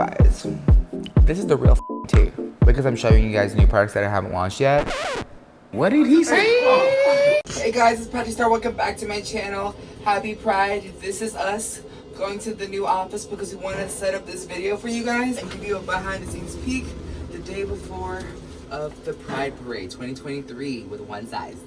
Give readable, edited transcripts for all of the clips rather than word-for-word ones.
guys, this is the real tea because I'm showing you guys new products that I haven't launched yet. What did he say? Hey guys, it's PatrickStarrr. Welcome back to my channel. Happy Pride. This is us going to the new office because we want to set up this video for you guys and give you a behind the scenes peek the day before of the Pride Parade 2023 with one size.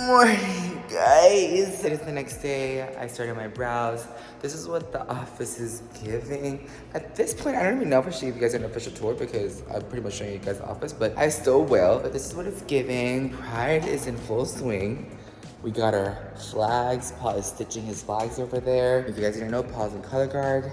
Morning, guys. It is the next day. I started my brows. This is what the office is giving. At this point, I don't even know if I should give you guys an official tour because I'm pretty much showing you guys the office, but I still will. But this is what it's giving. Pride is in full swing. We got our flags. Paul is stitching his flags over there. If you guys didn't know, Paul's in color guard.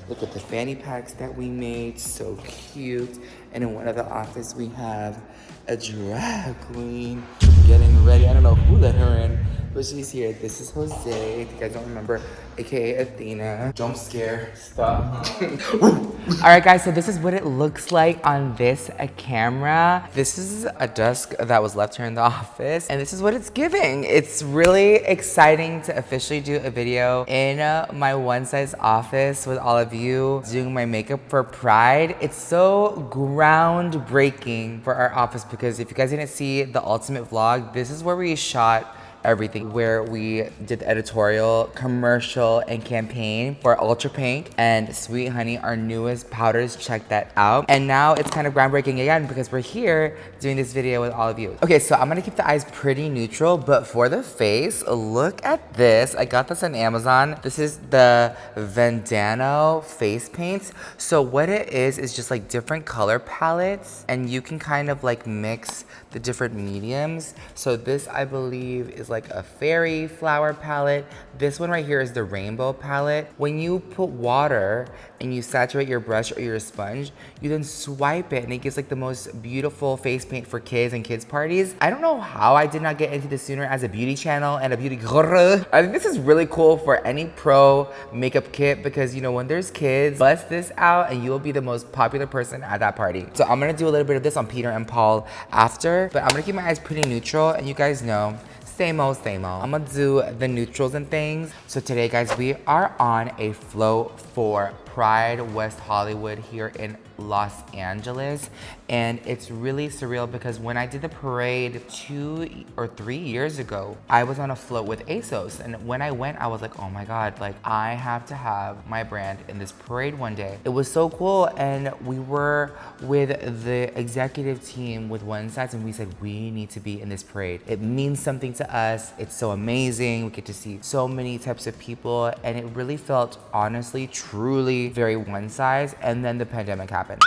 Look at the fanny packs that we made, so cute. And in one of the office, we have a drag queen getting ready. I don't know who let her in, but she's here. This is Jose, if you guys don't remember, aka Athena. Don't scare, stop. All right, guys, so this is what it looks like on this camera. This is a desk that was left here in the office, and this is what it's giving. It's really exciting to officially do a video in my one size office with all of you doing my makeup for Pride. It's so groundbreaking for our office because if you guys didn't see the ultimate vlog, this is where we shot everything, where we did the editorial, commercial, and campaign for Ultra Pink and Sweet Honey, our newest powders. Check that out. And now it's kind of groundbreaking again because we're here doing this video with all of you. Okay, so I'm gonna keep the eyes pretty neutral, but for the face, look at this. I got this on Amazon. This is the Vendano face paints. So what it is just like different color palettes, and you can kind of like mix the different mediums. So this, I believe, is like a fairy flower palette. This one right here is the rainbow palette. When you put water and you saturate your brush or your sponge, you then swipe it and it gives like the most beautiful face paint for kids and kids parties. I don't know how I did not get into this sooner as a beauty channel and a beauty guru. I think this is really cool for any pro makeup kit because, you know, when there's kids, bust this out and you will be the most popular person at that party. So I'm gonna do a little bit of this on Peter and Paul after, but I'm gonna keep my eyes pretty neutral, and you guys know, same old, same old. I'm gonna do the neutrals and things. So today, guys, we are on a float for Pride West Hollywood here in Los Angeles, and it's really surreal because when I did the parade 2 or 3 years ago, I was on a float with ASOS, and when I went, I was like, oh my god, like I have to have my brand in this parade one day. It was so cool, and we were with the executive team with One Size, and we said we need to be in this parade. It means something to us. It's so amazing. We get to see so many types of people, and it really felt honestly, truly very one size. And then the pandemic happened.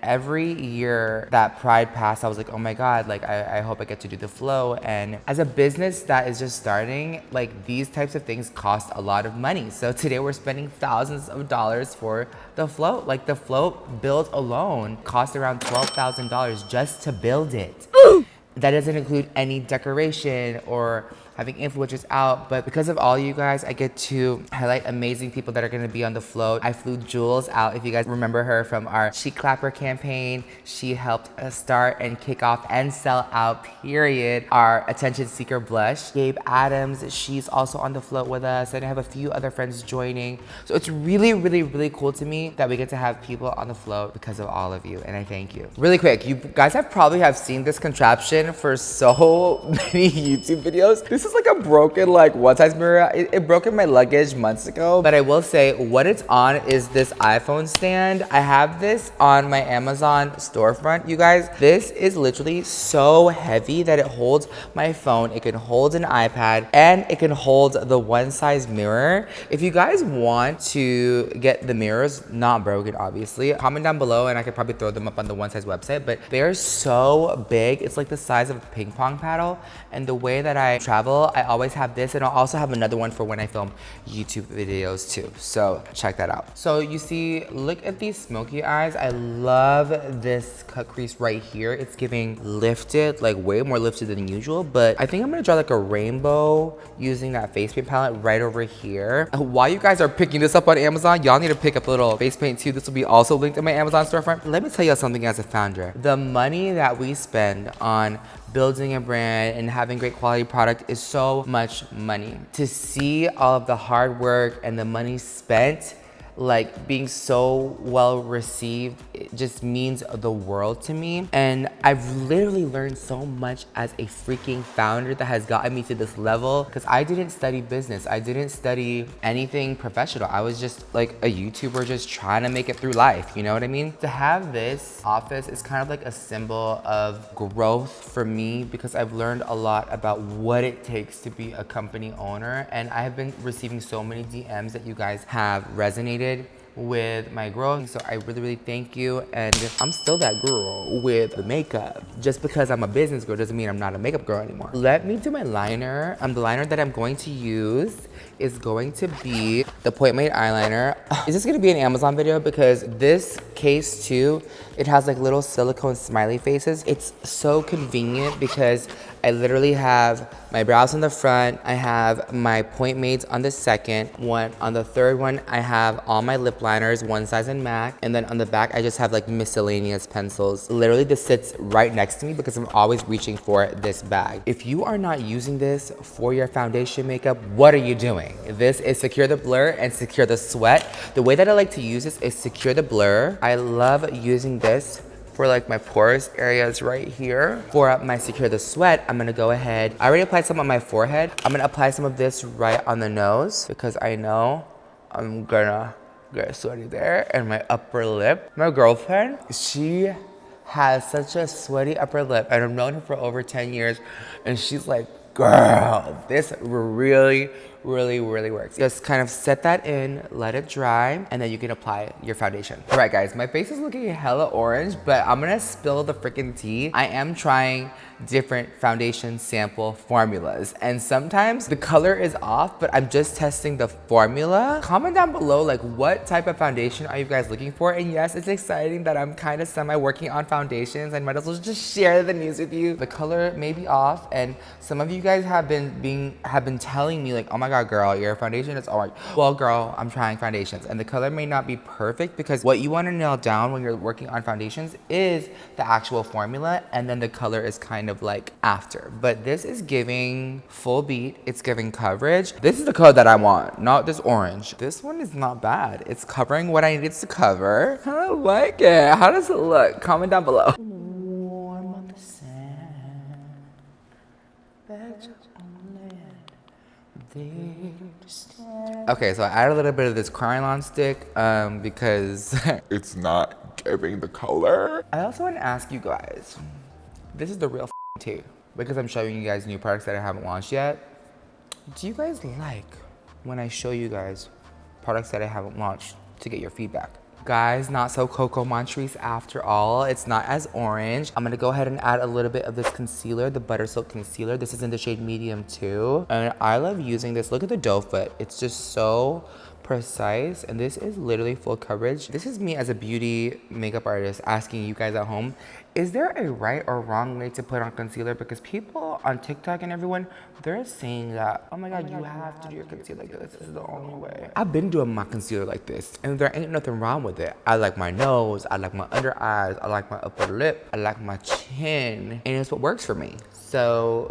Every year that Pride passed, I was like, oh my god, like I hope I get to do the flow. And as a business that is just starting, like these types of things cost a lot of money. So today we're spending thousands of dollars for the float. Like the float build alone cost around $12,000 just to build it. That doesn't include any decoration or having influencers out, but because of all you guys, I get to highlight amazing people that are gonna be on the float. I flew Jules out. If you guys remember her from our She Clapper campaign, she helped us start and kick off and sell out, period, our attention seeker blush. Gabe Adams, she's also on the float with us, and I have a few other friends joining. So it's really, really, really cool to me that we get to have people on the float because of all of you, and I thank you. Really quick, you guys probably have seen this contraption for so many YouTube videos. This is like a broken like one size mirror. It broke in my luggage months ago, but I will say what it's on is this iPhone stand. I have this on my Amazon storefront, you guys. This is literally so heavy that it holds my phone, it can hold an iPad, and it can hold the one size mirror. If you guys want to get the mirrors, not broken obviously, comment down below and I could probably throw them up on the One Size website, but they're so big. It's like the size of a ping pong paddle, and the way that I travel travel, I always have this, and I'll also have another one for when I film YouTube videos too. So check that out. So you see, look at these smoky eyes. I love this cut crease right here. It's giving lifted, like way more lifted than usual, but I think I'm gonna draw like a rainbow using that face paint palette right over here. While you guys are picking this up on Amazon, y'all need to pick up a little face paint too. This will be also linked in my Amazon storefront. Let me tell you something as a founder. The money that we spend on building a brand and having great quality product is so much money. To see all of the hard work and the money spent like being so well received, it just means the world to me. And I've literally learned so much as a freaking founder that has gotten me to this level, because I didn't study business. I didn't study anything professional. I was just like a YouTuber just trying to make it through life, you know what I mean? To have this office is kind of like a symbol of growth for me, because I've learned a lot about what it takes to be a company owner. And I have been receiving so many DMs that you guys have resonated with my growth, so I really thank you. And I'm still that girl with the makeup. Just because I'm a business girl doesn't mean I'm not a makeup girl anymore. Let me do my liner. The liner that I'm going to use is going to be the Point Made eyeliner. Is this gonna be an Amazon video? Because this case too, it has like little silicone smiley faces. It's so convenient because I literally have my brows on the front, I have my Point Mades on the second one. On the third one, I have all my lip liners, one size in MAC. And then on the back, I just have like miscellaneous pencils. Literally, this sits right next to me because I'm always reaching for this bag. If you are not using this for your foundation makeup, what are you doing? This is Secure the Blur and Secure the Sweat. The way that I like to use this is Secure the Blur. I love using this for like my porous areas right here. For my Secure the Sweat, I'm gonna go ahead. I already applied some on my forehead. I'm gonna apply some of this right on the nose because I know I'm gonna get sweaty there. And my upper lip. My girlfriend, she has such a sweaty upper lip, and I've known her for over 10 years. And she's like, girl, this really works. Just kind of set that in, let it dry, and then you can apply your foundation. All right, guys, my face is looking hella orange, but I'm gonna spill the freaking tea. I am trying different foundation sample formulas, and sometimes the color is off, but I'm just testing the formula. Comment down below, like, what type of foundation are you guys looking for? And yes, it's exciting that I'm kind of semi-working on foundations. I might as well just share the news with you. The color may be off, and some of you guys have been telling me like, oh my god, girl, your foundation is orange. Well, girl, I'm trying foundations, and the color may not be perfect, because what you want to nail down when you're working on foundations is the actual formula, and then the color is kind of like after. But this is giving full beat. It's giving coverage. This is the color that I want, not this orange. This one is not bad. It's covering what I need it to cover. I like it. How does it look? Comment down below. Warm on the sand. Okay, so I added a little bit of this Krylon stick because it's not giving the color. I also want to ask you guys, this is the real tea, because I'm showing you guys new products that I haven't launched yet. Do you guys like when I show you guys products that I haven't launched to get your feedback? Guys, not so Coco Montrese after all. It's not as orange. I'm gonna go ahead and add a little bit of this concealer, the Butter Silk Concealer. This is in the shade medium too. And I love using this. Look at the doe foot. It's just so precise, and this is literally full coverage. This is me as a beauty makeup artist asking you guys at home, is there a right or wrong way to put on concealer? Because people on TikTok and everyone, they're saying that, oh my god, you have to do your concealer like this. This is the only way. I've been doing my concealer like this, and there ain't nothing wrong with it. I like my nose, I like my under eyes, I like my upper lip, I like my chin, and it's what works for me. So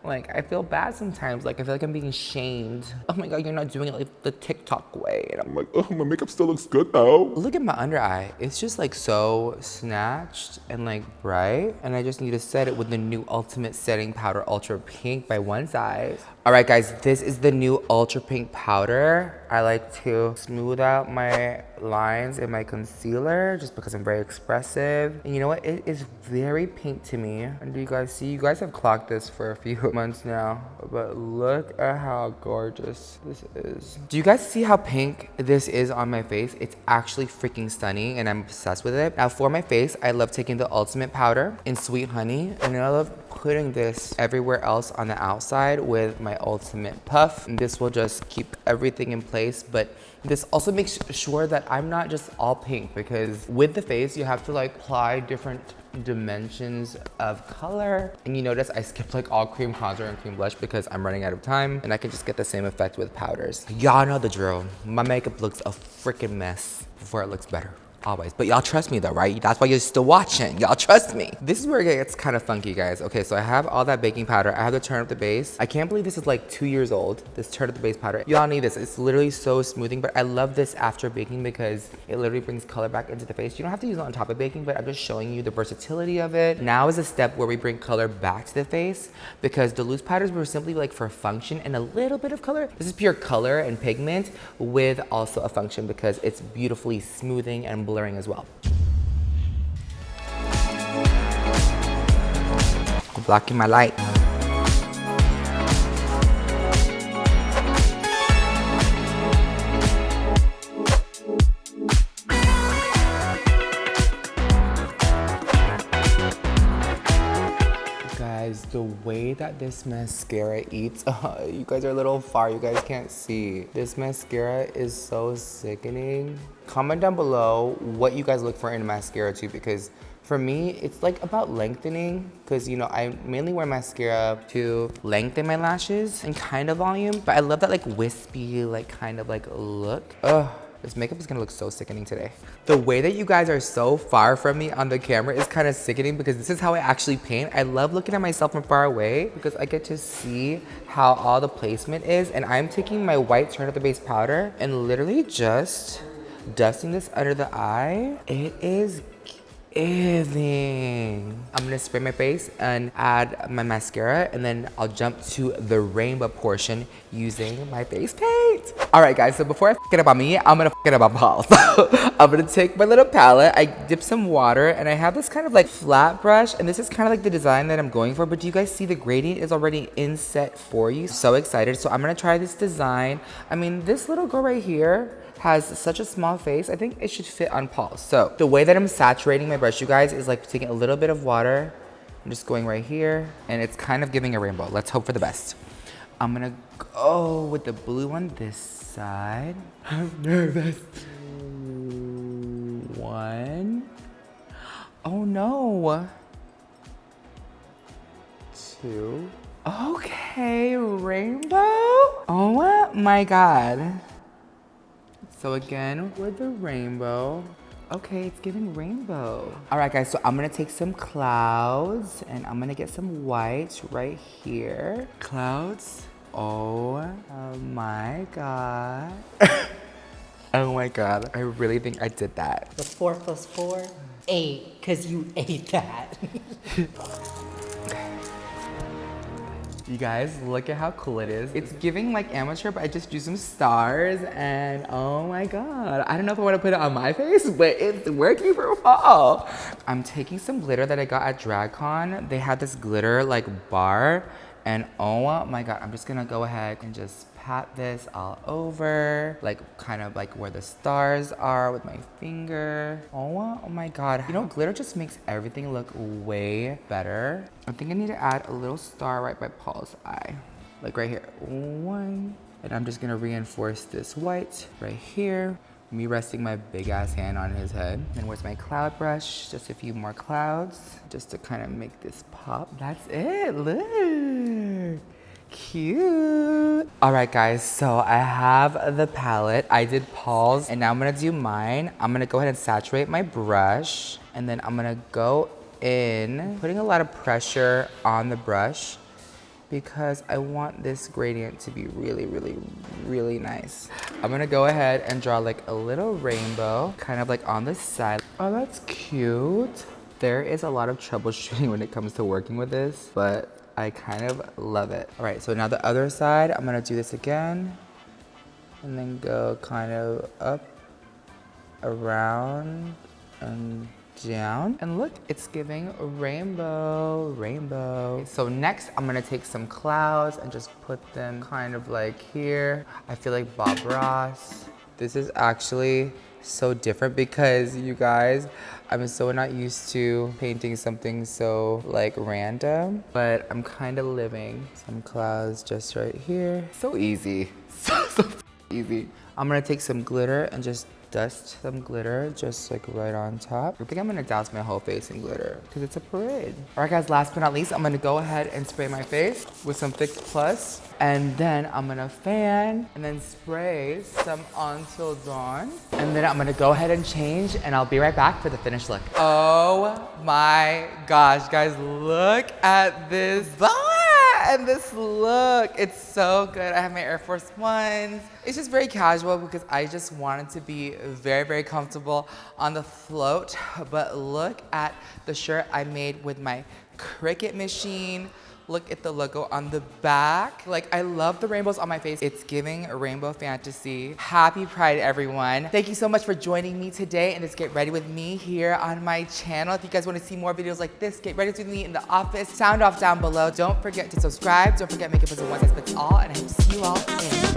like, I feel bad sometimes. Like, I feel like I'm being shamed. Oh my god, you're not doing it like the TikTok way. And I'm like, oh, my makeup still looks good though. Look at my under eye. It's just like so snatched and like bright. And I just need to set it with the new Ultimate Setting Powder Ultra Pink by One Size. All right, guys, this is the new Ultra Pink powder. I like to smooth out my lines in my concealer just because I'm very expressive. And you know what? It is very pink to me. And do you guys see? You guys have clocked this for a few months now, but look at how gorgeous this is. Do you guys see how pink this is on my face? It's actually freaking stunning, and I'm obsessed with it. Now for my face, I love taking the Ultimate powder in Sweet Honey, and I love putting this everywhere else on the outside with my ultimate puff. And this will just keep everything in place, but this also makes sure that I'm not just all pink, because with the face, you have to like apply different dimensions of color. And you notice I skipped like all cream contour and cream blush because I'm running out of time, and I can just get the same effect with powders. Y'all know the drill. My makeup looks a freaking mess before it looks better. Always. But y'all trust me though, right? That's why you're still watching. Y'all trust me. This is where it gets kind of funky, guys. Okay, so I have all that baking powder. I have to turn up the base. I can't believe this is like 2 years old, this turn up the base powder. Y'all need this. It's literally so smoothing, but I love this after baking because it literally brings color back into the face. You don't have to use it on top of baking, but I'm just showing you the versatility of it. Now is a step where we bring color back to the face, because the loose powders were simply like for function and a little bit of color. This is pure color and pigment with also a function because it's beautifully smoothing and blurring as well. Blocking my light. Guys, the way that this mascara eats, you guys are a little far, you guys can't see. This mascara is so sickening. Comment down below what you guys look for in a mascara too, because for me, it's like about lengthening, because you know, I mainly wear mascara to lengthen my lashes and kind of volume, but I love that like wispy, like kind of like look. Ugh. This makeup is gonna look so sickening today. The way that you guys are so far from me on the camera is kind of sickening, because this is how I actually paint. I love looking at myself from far away because I get to see how all the placement is. And I'm taking my white turn up the base powder and literally just dusting this under the eye. It is giving. I'm gonna spray my face and add my mascara, and then I'll jump to the rainbow portion using my face paint. All right, guys, so before I forget about me, I'm gonna forget about Paul. So I'm gonna take my little palette, I dip some water, and I have this kind of like flat brush, and this is kind of like the design that I'm going for, but do you guys see the gradient is already inset for you? So excited. So I'm gonna try this design. I mean, this little girl right here has such a small face. I think it should fit on Paul. So the way that I'm saturating my brush, you guys, is like taking a little bit of water. I'm just going right here, and it's kind of giving a rainbow. Let's hope for the best. I'm gonna go with the blue on this side. I'm nervous. 1. Oh no. 2. Okay, rainbow. Oh my God. So again, with the rainbow. Okay, it's giving rainbow. All right, guys, so I'm gonna take some clouds and I'm gonna get some white right here. Clouds. Oh my God. Oh my God, I really think I did that. The 4 + 4, 8, because you ate that. You guys, look at how cool it is. It's giving like amateur, but I just drew some stars, and oh my God. I don't know if I want to put it on my face, but it's working for fall. I'm taking some glitter that I got at DragCon. They had this glitter like bar, and oh my God, I'm just gonna go ahead and just pat this all over, like kind of like where the stars are with my finger. Oh my God. You know, glitter just makes everything look way better. I think I need to add a little star right by Paul's eye, like right here. 1. And I'm just gonna reinforce this white right here. Me resting my big ass hand on his head. And where's my cloud brush? Just a few more clouds, just to kind of make this pop. That's it, look. Cute. All right, guys, so I have the palette. I did Paul's, and now I'm gonna do mine. I'm gonna go ahead and saturate my brush, and then I'm gonna go in, putting a lot of pressure on the brush because I want this gradient to be really, really, really nice. I'm gonna go ahead and draw like a little rainbow, kind of like on the side. Oh, that's cute. There is a lot of troubleshooting when it comes to working with this, but I kind of love it. All right, so now the other side, I'm gonna do this again, and then go kind of up, around, and down. And look, it's giving a rainbow, rainbow. So next, I'm gonna take some clouds and just put them kind of like here. I feel like Bob Ross. This is actually so different because you guys, I'm so not used to painting something so like random, but I'm kind of living some clouds just right here. So easy, so easy. I'm gonna take some glitter and just dust some glitter just like right on top. I think I'm gonna douse my whole face in glitter because it's a parade. All right guys, last but not least, I'm gonna go ahead and spray my face with some Fix Plus, and then I'm gonna fan and then spray some Until Dawn, and then I'm gonna go ahead and change, and I'll be right back for the finished look. Oh my gosh, guys, look at this and this look. It's so good. I have my Air Force Ones. It's just very casual because I just wanted to be very, very comfortable on the float. But look at the shirt I made with my Cricut machine. Look at the logo on the back. Like, I love the rainbows on my face. It's giving a rainbow fantasy. Happy Pride, everyone. Thank you so much for joining me today, and just get ready with me here on my channel. If you guys want to see more videos like this, get ready with me in the office. Sound off down below. Don't forget to subscribe. Don't forget makeup isn't one size fits all, and I hope to see you all in